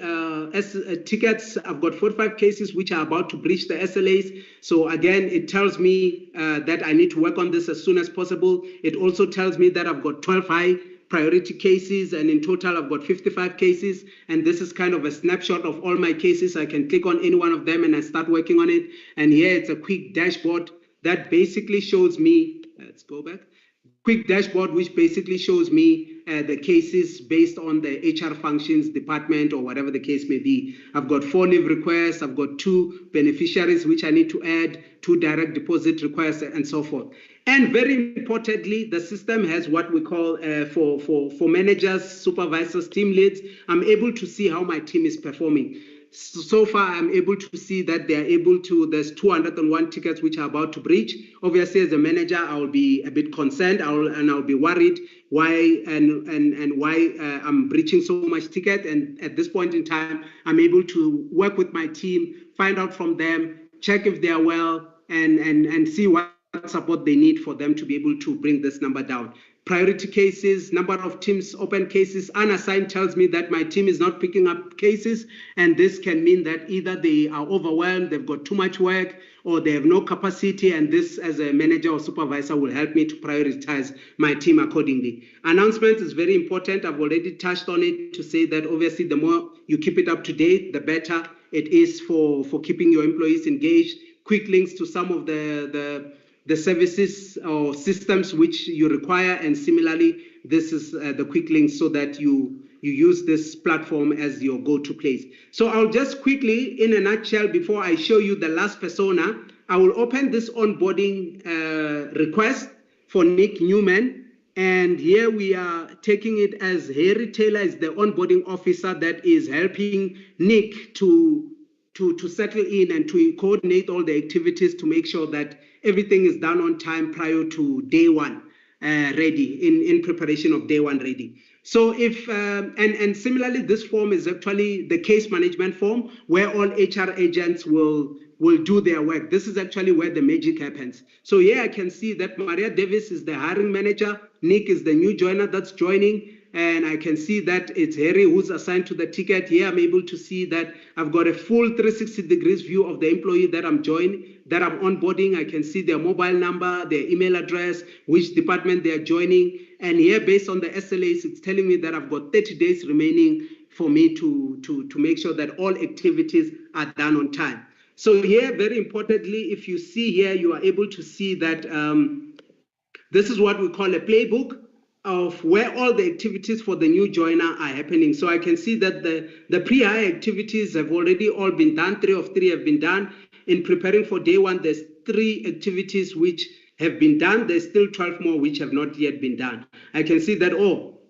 tickets, I've got 45 cases which are about to breach the SLAs. So again, it tells me that I need to work on this as soon as possible. It also tells me that I've got 12 high priority cases, and in total I've got 55 cases. And this is kind of a snapshot of all my cases. I can click on any one of them and I start working on it. And here it's a quick dashboard that basically shows me, let's go back, quick dashboard which basically shows me the cases based on the HR functions department or whatever the case may be. I've got 4 leave requests, I've got 2 beneficiaries which I need to add, 2 direct deposit requests, and so forth. And very importantly, the system has what we call for managers, supervisors, team leads. I'm able to see how my team is performing. So far, I'm able to see that they are able to, there's 201 tickets which are about to breach. Obviously, as a manager, I will be a bit concerned I'll be worried why I'm breaching so much ticket. And at this point in time, I'm able to work with my team, find out from them, check if they are well, and see what support they need for them to be able to bring this number down. Priority cases, number of teams, open cases, unassigned tells me that my team is not picking up cases, and this can mean that either they are overwhelmed, they've got too much work, or they have no capacity, and this as a manager or supervisor will help me to prioritize my team accordingly. Announcement is very important. I've already touched on it to say that obviously the more you keep it up to date, the better it is for keeping your employees engaged. Quick links to some of the services or systems which you require, and similarly, this is the quick links so that you use this platform as your go-to place. So I'll just quickly, in a nutshell, before I show you the last persona, I will open this onboarding request for Nick Newman, and here we are taking it as Harry Taylor is the onboarding officer that is helping Nick to settle in and to coordinate all the activities to make sure that everything is done on time prior to day one ready, in preparation of day one ready. So if, and similarly, this form is actually the case management form where all HR agents will do their work. This is actually where the magic happens. So here I can see that Maria Davis is the hiring manager. Nick is the new joiner that's joining. And I can see that it's Harry who's assigned to the ticket. Here I'm able to see that I've got a full 360 degrees view of the employee that I'm onboarding. I can see their mobile number, their email address, which department they're joining. And here, based on the SLAs, it's telling me that I've got 30 days remaining for me to make sure that all activities are done on time. So here, very importantly, if you see here, you are able to see that this is what we call a playbook of where all the activities for the new joiner are happening. So I can see that the pre-hire activities have already all been done. 3 of 3 have been done. In preparing for day one, there's 3 activities which have been done. There's still 12 more which have not yet been done. I can see that,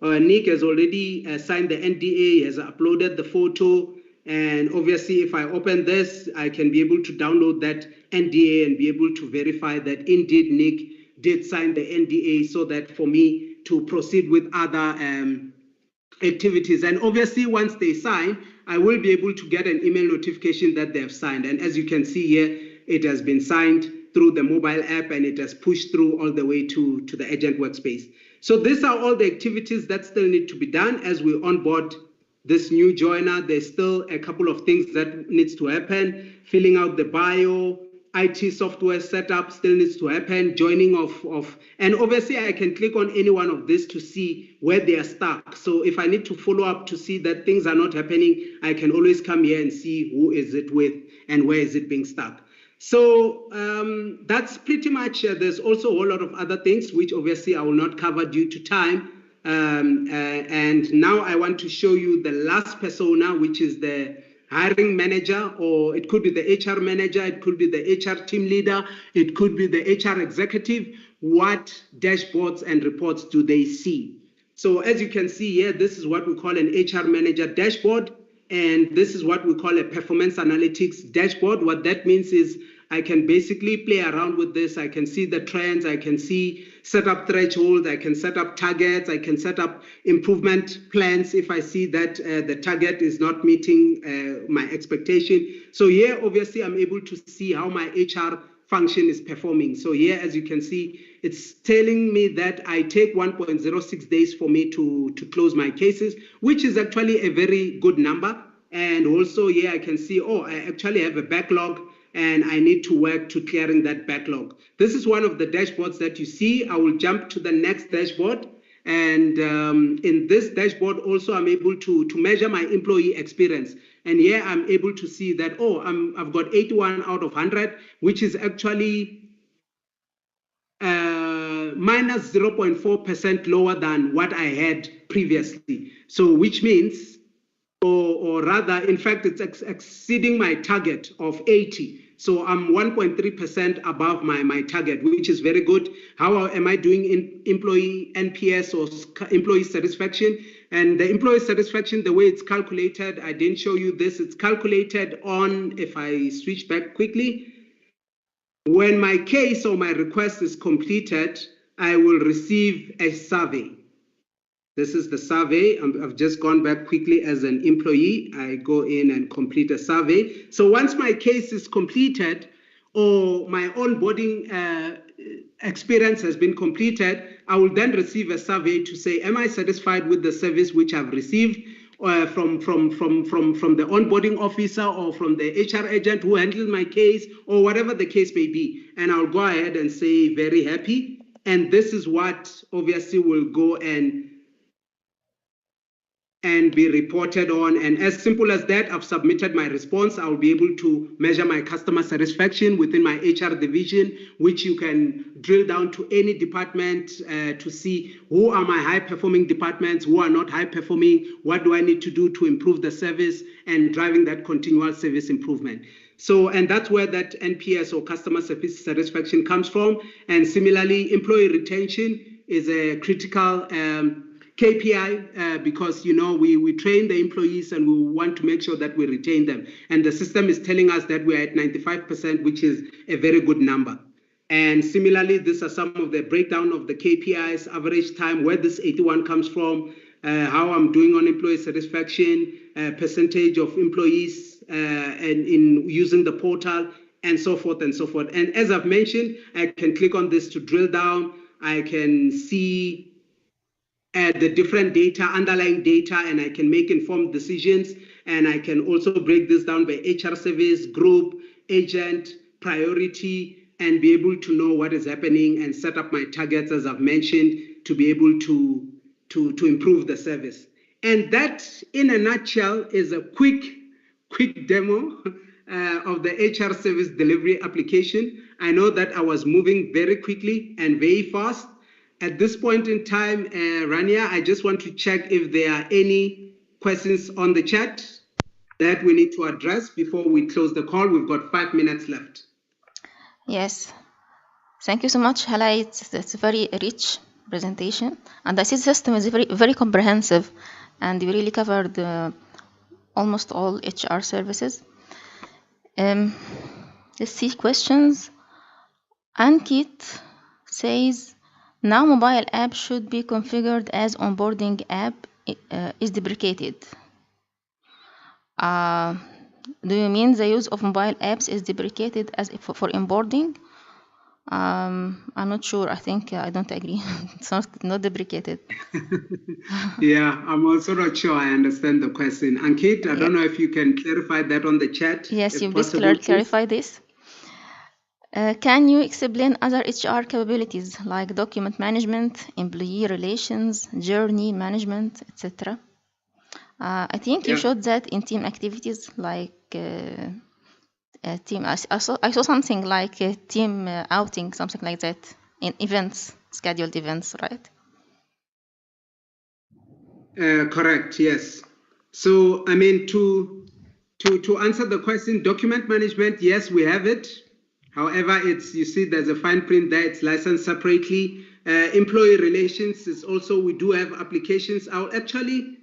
Nick has already signed the NDA, has uploaded the photo, And obviously, if I open this, I can be able to download that NDA and be able to verify that indeed Nick did sign the NDA, so that for me to proceed with other activities. And obviously, once they sign, I will be able to get an email notification that they have signed. And as you can see here, it has been signed through the mobile app, and it has pushed through all the way to the agent workspace. So these are all the activities that still need to be done as we onboard this new joiner. There's still a couple of things that needs to happen. Filling out the bio, IT software setup still needs to happen, joining of, and obviously I can click on any one of this to see where they are stuck. So if I need to follow up to see that things are not happening, I can always come here and see who is it with and where is it being stuck. So that's pretty much, there's also a whole lot of other things, which obviously I will not cover due to time. And now I want to show you the last persona, which is the hiring manager, or it could be the HR manager, it could be the HR team leader, it could be the HR executive. What dashboards and reports do they see? So as you can see here, this is what we call an HR manager dashboard, and this is what we call a performance analytics dashboard. What that means is I can basically play around with this. I can see the trends, I can see set up thresholds, I can set up targets, I can set up improvement plans if I see that the target is not meeting my expectation. So here, obviously, I'm able to see how my HR function is performing. So here, as you can see, it's telling me that I take 1.06 days for me to close my cases, which is actually a very good number. And also here I can see, oh, I actually have a backlog and I need to work to clearing that backlog. This is one of the dashboards that you see. I will jump to the next dashboard. And in this dashboard also, I'm able to measure my employee experience. And here I'm able to see that, oh, I've got 81 out of 100, which is actually minus 0.4% lower than what I had previously. So which means, or rather, in fact, it's exceeding my target of 80. So I'm 1.3% above my target, which is very good. How am I doing in employee NPS or employee satisfaction? And the employee satisfaction, the way it's calculated, I didn't show you this. It's calculated on, if I switch back quickly, when my case or my request is completed, I will receive a survey. This is the survey. I've just gone back quickly as an employee. I go in and complete a survey. So once my case is completed or my onboarding experience has been completed, I will then receive a survey to say, am I satisfied with the service which I've received from the onboarding officer or from the HR agent who handled my case, or whatever the case may be. And I'll go ahead and say very happy. And this is what obviously will go and be reported on. And as simple as that, I've submitted my response. I'll be able to measure my customer satisfaction within my HR division, which you can drill down to any department to see who are my high-performing departments, who are not high-performing, what do I need to do to improve the service, and driving that continual service improvement. So, and that's where that NPS or customer service satisfaction comes from. And similarly, employee retention is a critical KPI because, you know, we train the employees and we want to make sure that we retain them. And the system is telling us that we're at 95%, which is a very good number. And similarly, these are some of the breakdown of the KPIs, average time, where this 81 comes from, how I'm doing on employee satisfaction, percentage of employees and in using the portal, and so forth and so forth. And as I've mentioned, I can click on this to drill down. I can see the different data, underlying data, and I can make informed decisions. And I can also break this down by HR service, group, agent, priority, and be able to know what is happening and set up my targets, as I've mentioned, to be able to improve the service. And that, in a nutshell, is a quick demo of the HR Service Delivery application. I know that I was moving very quickly and very fast. At this point in time, Rania, I just want to check if there are any questions on the chat that we need to address before we close the call. We've got 5 minutes left. Yes. Thank you so much, Hlayi. It's a very rich presentation. And I see the system is very, very comprehensive. And you really covered almost all HR services. Let's see questions. Ankit says, now mobile app should be configured as onboarding app is deprecated. Do you mean the use of mobile apps is deprecated as for onboarding? I'm not sure. I think I don't agree. It's not deprecated. Yeah, I'm also not sure I understand the question. Ankit, I don't know if you can clarify that on the chat. Yes, you please possible, clarify this. Can you explain other HR capabilities like document management, employee relations, journey management, etc.? I think you showed that in team activities like team. I saw something like team outing, something like that in events, scheduled events, right? Correct. Yes. So I mean to answer the question, document management, yes, we have it. However, you see there's a fine print there. It's licensed separately. Employee relations is also, we do have applications. I'll actually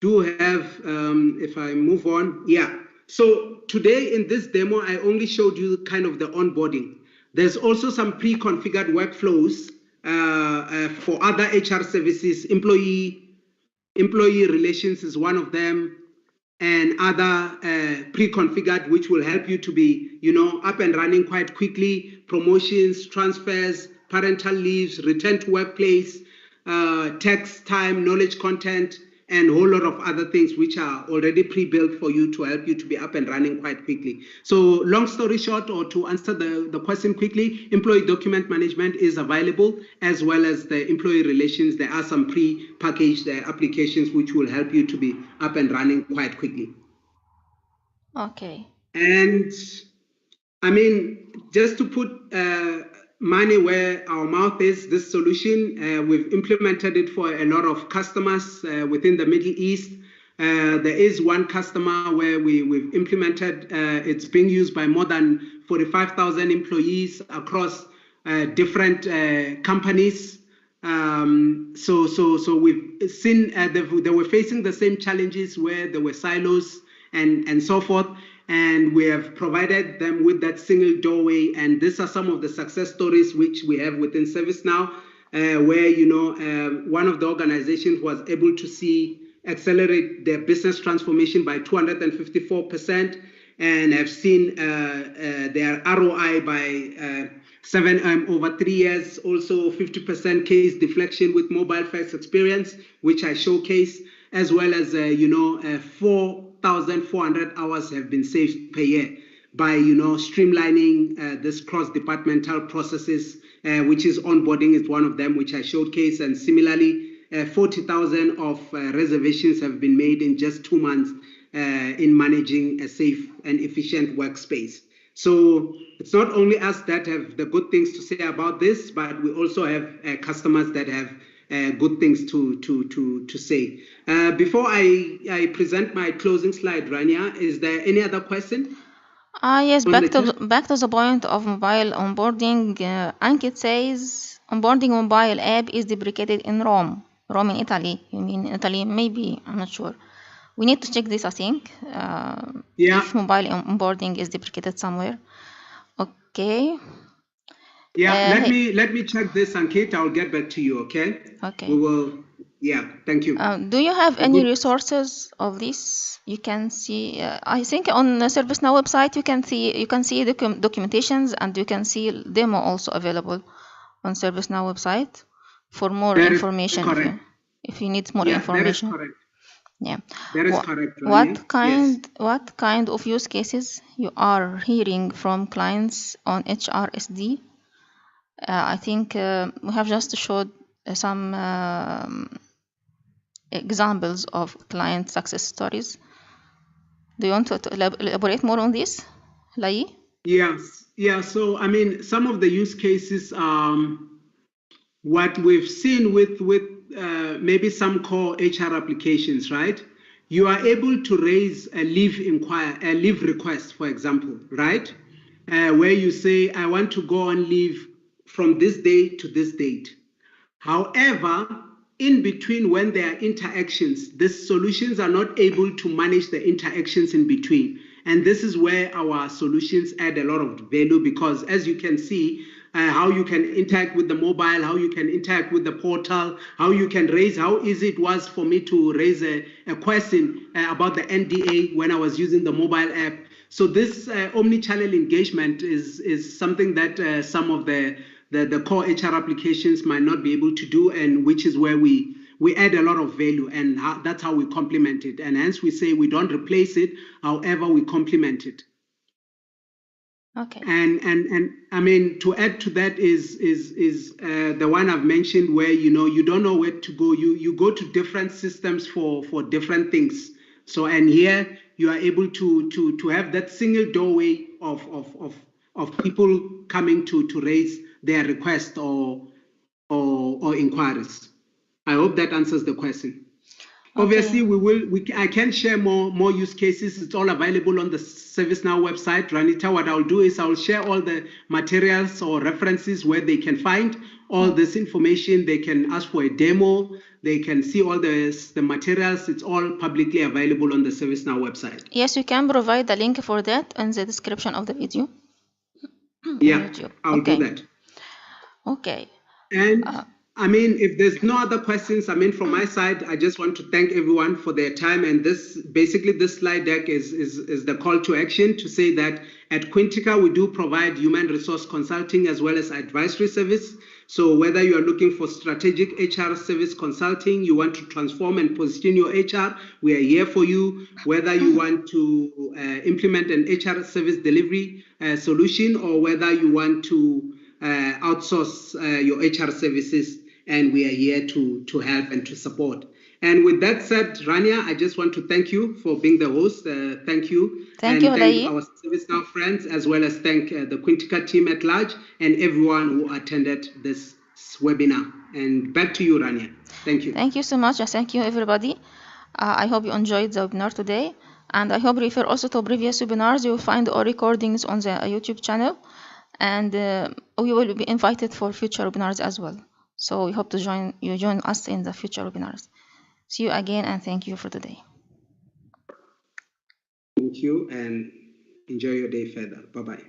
do have, if I move on, yeah. So today in this demo, I only showed you kind of the onboarding. There's also some pre-configured workflows for other HR services. Employee relations is one of them, and other pre-configured, which will help you to be, up and running quite quickly. Promotions, transfers, parental leaves, return to workplace, tax time, knowledge content, and a whole lot of other things which are already pre-built for you to help you to be up and running quite quickly. So long story short, or to answer the question quickly, employee document management is available, as well as the employee relations. There are some pre-packaged applications which will help you to be up and running quite quickly. Okay. And I mean, just to put money where our mouth is, this solution, we've implemented it for a lot of customers within the Middle East. There is one customer where we've implemented, it's being used by more than 45,000 employees across different companies. So we've seen they were facing the same challenges where there were silos and so forth. And we have provided them with that single doorway. And these are some of the success stories which we have within ServiceNow, where, one of the organizations was able to accelerate their business transformation by 254%, and have seen their ROI by over 3 years. Also 50% case deflection with mobile first experience, which I showcase, as well as 4,400 hours have been saved per year by streamlining this cross-departmental processes, which is onboarding is one of them, which I showcase. And similarly, 40,000 of reservations have been made in just 2 months in managing a safe and efficient workspace. So it's not only us that have the good things to say about this, but we also have customers that have good things to say. Before I present my closing slide, Rania, is there any other question? Yes, back to the point of mobile onboarding. Ankit says onboarding mobile app is deprecated in Rome in Italy. You mean Italy? Maybe, I'm not sure. We need to check this, I think. If mobile onboarding is deprecated somewhere. Okay. Yeah, let me check this, Ankit. I'll get back to you. Okay. Okay. We will. Yeah. Thank you. Do you have any resources of this? You can see. I think on the ServiceNow website you can see documentations, and you can see demo also available on ServiceNow website for more information. If you need more information. That is correct. Yeah. That is correct. What kind of use cases you are hearing from clients on HRSD? I think we have just showed some examples of client success stories. Do you want to elaborate more on this, Hlayi? Yes. Yeah. So, I mean, some of the use cases, what we've seen with maybe some core HR applications, right? You are able to raise a leave request, for example, right? Where you say, I want to go on leave from this date to this date. However, in between when there are interactions, the solutions are not able to manage the interactions in between. And this is where our solutions add a lot of value, because as you can see, how you can interact with the mobile, how you can interact with the portal, how you can raise, how easy it was for me to raise a question about the NDA when I was using the mobile app. So this omni-channel engagement is something that some of the core HR applications might not be able to do, and which is where we add a lot of value, and that's how we complement it. And hence we say we don't replace it, however we complement it. Okay. And I mean, to add to that is the one I've mentioned, where you don't know where to go. You go to different systems for different things. So, and here you are able to have that single doorway of people coming to raise their request or inquiries. I hope that answers the question. Okay. Obviously, I can share more use cases. It's all available on the ServiceNow website. Ranita, what I'll do is I'll share all the materials or references where they can find all this information. They can ask for a demo. They can see all the materials. It's all publicly available on the ServiceNow website. Yes, you can provide the link for that in the description of the video. Yeah, I'll do that. Okay. And I mean, if there's no other questions, I mean, from my side, I just want to thank everyone for their time. And this slide deck is the call to action to say that at Quintica, we do provide human resource consulting as well as advisory service. So whether you are looking for strategic HR service consulting, you want to transform and position your HR, we are here for you. Whether you want to implement an HR service delivery solution, or whether you want to outsource your HR services, and we are here to help and to support. And with that said, Rania, I just want to thank you for being the host. Thank you. Thank you, Hlayi. Thank our ServiceNow friends, as well as thank the Quintica team at large and everyone who attended this webinar. And back to you, Rania. Thank you. Thank you so much. Thank you, everybody. I hope you enjoyed the webinar today. And I hope you refer also to previous webinars. You will find all recordings on the YouTube channel. And we will be invited for future webinars as well. So we hope to join us in the future webinars. See you again, and thank you for today. Thank you, and enjoy your day further. Bye-bye.